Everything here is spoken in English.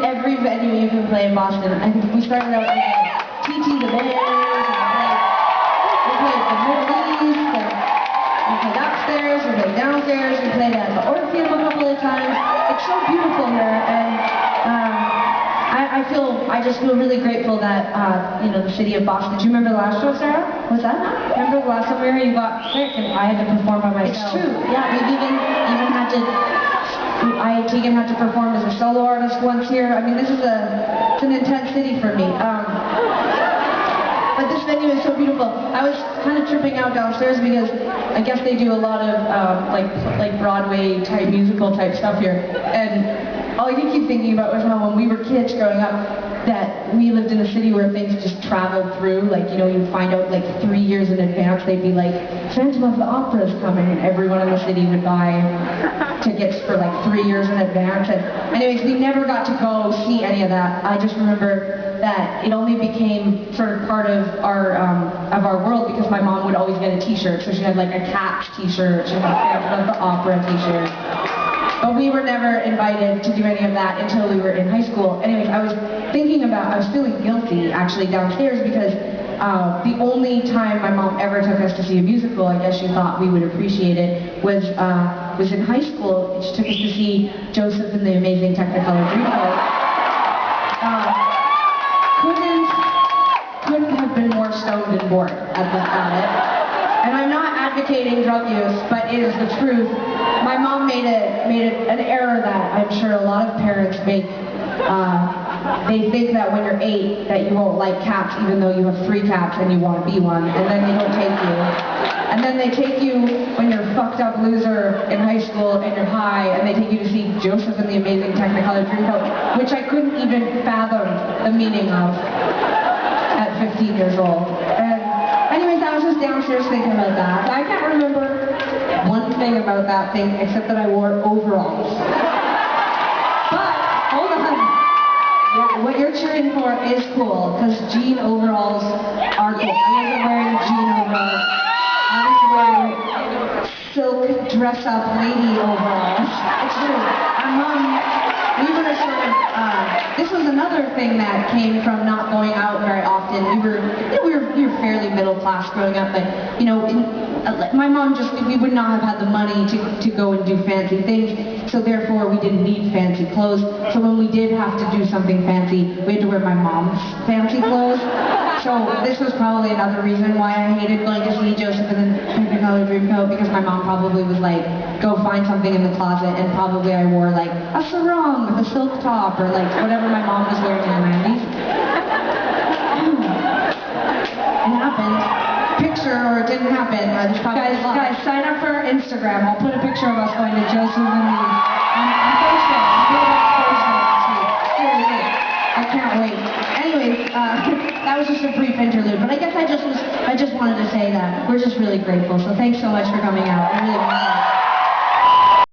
every venue you can play in Boston. I think we started out with TT the Bears, we played the Middle East, and we played upstairs, we played downstairs, we played at the Orpheum a couple of times. It's so beautiful here, and I just feel really grateful that, you know, the city of Boston. Do you remember the last show, Sarah? Was that? Remember the last time we were here, you got sick and I had to perform by myself. It's true, yeah, we've even had to, Tegan had to perform as a solo artist once here. I mean, it's an intense city for me. But this venue is so beautiful. I was kind of tripping out downstairs because I guess they do a lot of like Broadway type musical type stuff here. And all I could keep thinking about was how when we were kids growing up, that we lived in a city where things just traveled through. Like, you know, you'd find out like 3 years in advance, they'd be like, Phantom of the Opera is coming, and everyone in the city would buy tickets for like 3 years in advance. And anyways, we never got to go see any of that. I just remember that it only became sort of part of our world because my mom would always get a t-shirt. So she had like a Cats t-shirt, she had a Phantom of the Opera t-shirt. But we were never invited to do any of that until we were in high school. Anyways, I was feeling guilty actually downstairs because the only time my mom ever took us to see a musical, I guess she thought we would appreciate it, was in high school. She took us to see Joseph and the Amazing Technicolor Dreamcoat. Couldn't have been more stoned and bored at it. And I'm not advocating drug use, but it is the truth. My mom made an error that I'm sure a lot of parents make. They think that when you're 8 that you won't like cats even though you have 3 cats and you want to be one, and then they don't take you. And then they take you when you're a fucked up loser in high school and you're high, and they take you to see Joseph and the Amazing Technicolor Dreamcoat, which I couldn't even fathom the meaning of at 15 years old. And anyways, I was just downstairs thinking about that. I can't remember one thing about that thing except that I wore overalls. But, hold on. Yeah, what you're cheering for is cool, because jean overalls are cool. I wasn't wearing jean overalls. I was wearing silk dress-up lady overalls. It's true. Our mom, we were sort of, this was another thing that came from not going out very often. We were fairly middle class growing up, but, you know, my mom we would not have had the money to go and do fancy things, so therefore we didn't need fancy clothes. So when we did have to do something fancy, we had to wear my mom's fancy clothes. So this was probably another reason why I hated going to see Joseph and the Technicolor Dreamcoat, because my mom probably was like, go find something in the closet, and probably I wore like a sarong with a silk top, or like whatever my mom was wearing in the 90s. It happened. Picture, or it didn't happen. Guys, sign up for our Instagram. I'll put a picture of us going to Joseph and me on Thursday. I'll put it up Thursday next week. Seriously, I can't wait. Anyways, that was just a brief interlude, but I guess I just wanted to say that we're just really grateful. So thanks so much for coming out. I really appreciate it.